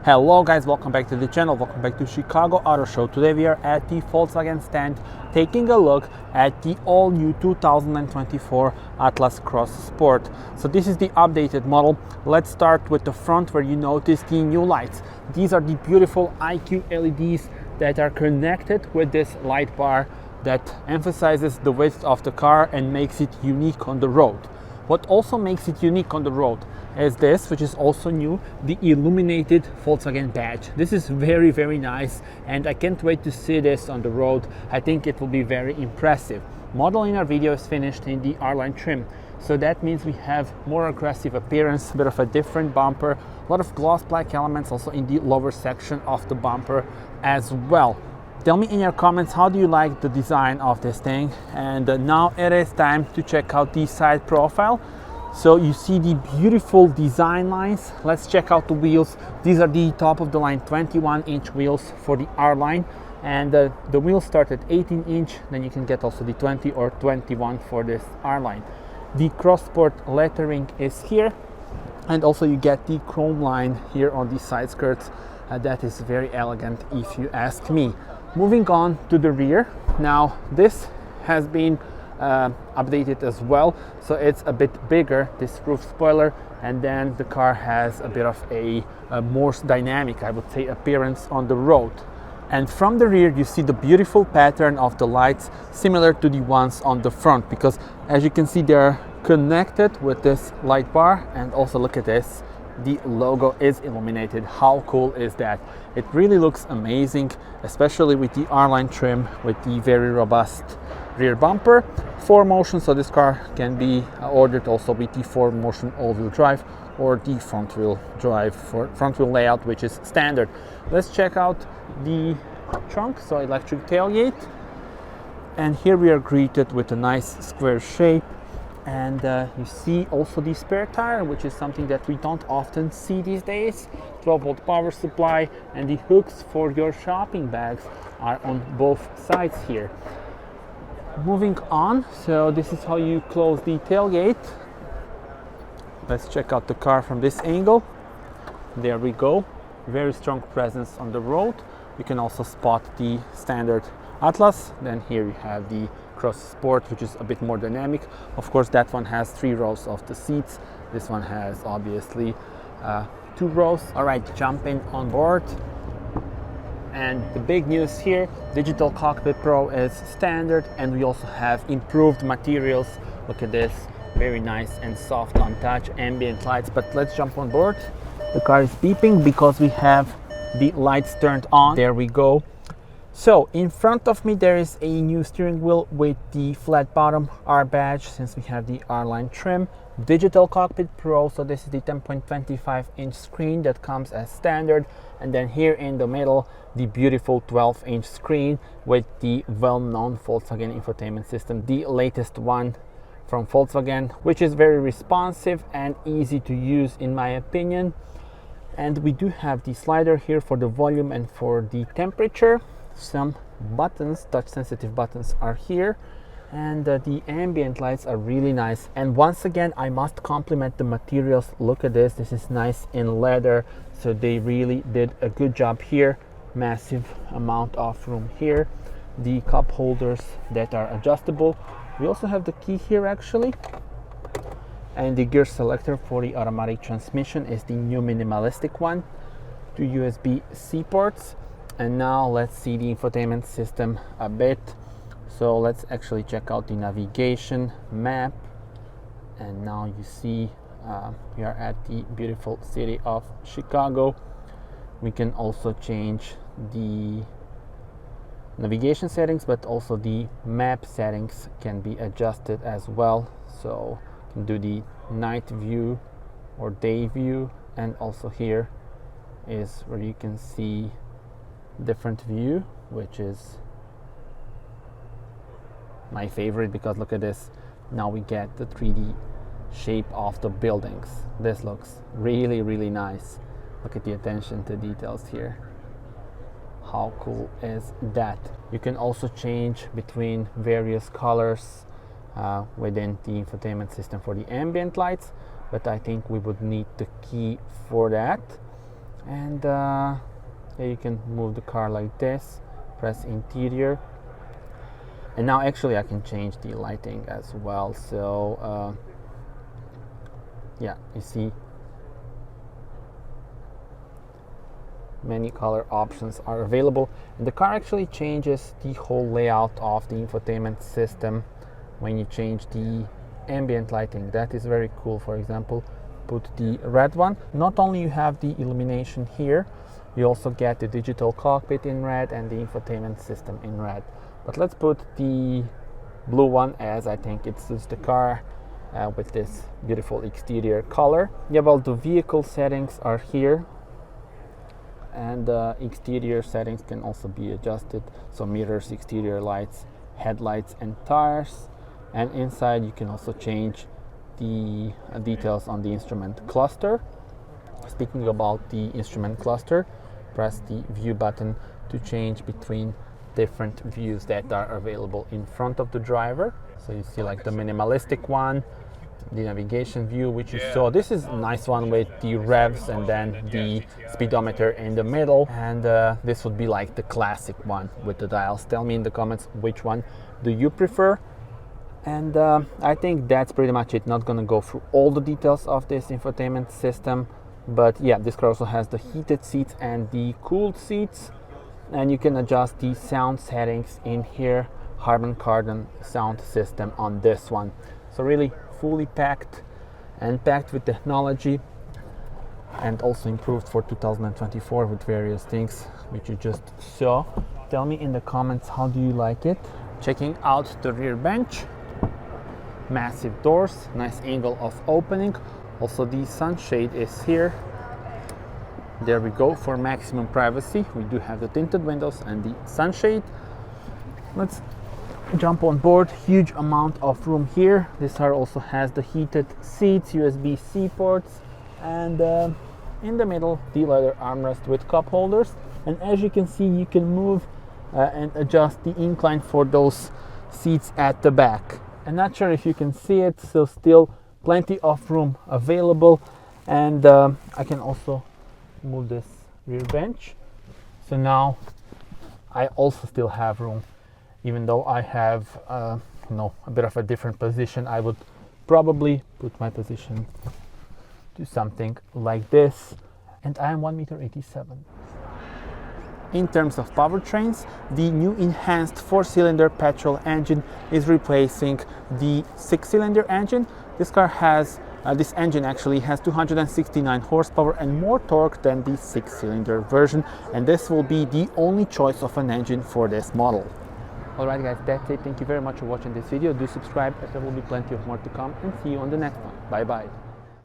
Hello guys, welcome back to the channel, welcome back to Chicago Auto Show. Today we are at the Volkswagen stand taking a look at the all new 2024 Atlas Cross Sport. So this is the updated model. Let's start with the front where you notice the new lights. These are the beautiful IQ LEDs that are connected with this light bar that emphasizes the width of the car and makes it unique on the road. What also makes it unique on the road is this, which is also new, the illuminated Volkswagen badge. This is very, very nice, and I can't wait to see this on the road. I think it will be very impressive. Model in our video is finished in the R-Line trim, so that means we have more aggressive appearance, a bit of a different bumper, a lot of gloss black elements also in the lower section of the bumper as well. Tell me in your comments, how do you like the design of this thing? And now it is time to check out the side profile. So you see the beautiful design lines. Let's check out the wheels. These are the top of the line 21-inch wheels for the R-Line, and the wheels start at 18-inch. Then you can get also the 20 or 21 for this R-Line. The Cross Sport lettering is here, and also you get the chrome line here on the side skirts. That is very elegant if you ask me. Moving on to the rear. Now this has been updated as well, so it's a bit bigger, this roof spoiler, and then the car has a bit of a more dynamic, I would say, appearance on the road. And from the rear you see the beautiful pattern of the lights similar to the ones on the front, because as you can see they're connected with this light bar. And also look at this, the logo is illuminated. How cool is that? It really looks amazing, especially with the R-Line trim with the very robust rear bumper. 4Motion, so this car can be ordered also with the 4Motion all-wheel drive or the front wheel drive for front wheel layout, which is standard. Let's check out the trunk, so electric tailgate, and here we are greeted with a nice square shape. And you see also the spare tire, which is something that we don't often see these days. 12-volt power supply, and the hooks for your shopping bags are on both sides here. Moving on, so this is how you close the tailgate. Let's check out the car from this angle. There we go. Very strong presence on the road. You can also spot the standard Atlas. Then here you have the Cross Sport, which is a bit more dynamic. Of course, that one has 3 rows of the seats. This one has obviously 2 rows. All right, jumping on board. And the big news here, Digital Cockpit Pro is standard, and we also have improved materials. Look at this, very nice and soft on touch, ambient lights. But let's jump on board. The car is beeping because we have the lights turned on. There we go. So in front of me there is a new steering wheel with the flat bottom R badge, since we have the R-Line trim. Digital Cockpit Pro, so this is the 10.25-inch screen that comes as standard, and then here in the middle the beautiful 12-inch screen with the well-known Volkswagen infotainment system, the latest one from Volkswagen, which is very responsive and easy to use in my opinion. And we do have the slider here for the volume and for the temperature. Some buttons, touch sensitive buttons, are here, and the ambient lights are really nice. And once again I must compliment the materials. Look at this, this is nice in leather, so they really did a good job here. Massive amount of room here. The cup holders that are adjustable. We also have the key here actually, and the gear selector for the automatic transmission is the new minimalistic one. 2 USB-C ports. And now let's see the infotainment system a bit. So let's actually check out the navigation map. And now you see we are at the beautiful city of Chicago. We can also change the navigation settings, but also the map settings can be adjusted as well. So you can do the night view or day view, and also here is where you can see different view, which is my favorite, because look at this, now we get the 3D shape of the buildings. This looks really, really nice. Look at the attention to details here. How cool is that? You can also change between various colors within the infotainment system for the ambient lights, but I think we would need the key for that. And yeah, you can move the car like this, press interior, and now actually I can change the lighting as well. So yeah, you see many color options are available, and the car actually changes the whole layout of the infotainment system when you change the ambient lighting. That is very cool. For example, put the red one. Not only you have the illumination here, you also get the digital cockpit in red and the infotainment system in red. But let's put the blue one, as I think it suits the car with this beautiful exterior color. Yeah, well, the vehicle settings are here, and exterior settings can also be adjusted, so mirrors, exterior lights, headlights and tires. And inside you can also change the details on the instrument cluster. Speaking about the instrument cluster, press the view button to change between different views that are available in front of the driver. So you see like the minimalistic one, the navigation view, which you saw. This is a nice one with the revs and then the speedometer in the middle. And this would be like the classic one with the dials. Tell me in the comments which one do you prefer. And I think that's pretty much it. Not gonna go through all the details of this infotainment system, but yeah, this car also has the heated seats and the cooled seats, and you can adjust the sound settings in here. Harman Kardon sound system on this one. So really fully packed and packed with technology, and also improved for 2024 with various things which you just saw. Tell me in the comments, how do you like it? Checking out the rear bench. Massive doors, nice angle of opening. Also the sunshade is here. There we go, for maximum privacy. We do have the tinted windows and the sunshade. Let's jump on board. Huge amount of room here. This car also has the heated seats, USB-C ports, and in the middle the leather armrest with cup holders. And as you can see, you can move and adjust the incline for those seats at the back. I'm not sure if you can see it, so still plenty of room available. And I can also move this rear bench, so now I also still have room, even though I have a bit of a different position. I would probably put my position to something like this, and I am 1.87 meters. In terms of powertrains, the new enhanced 4-cylinder petrol engine is replacing the 6-cylinder engine. This car has, this engine actually has 269 horsepower and more torque than the 6-cylinder version, and this will be the only choice of an engine for this model. Alright guys, that's it. Thank you very much for watching this video. Do subscribe, as there will be plenty of more to come, and see you on the next one. Bye bye.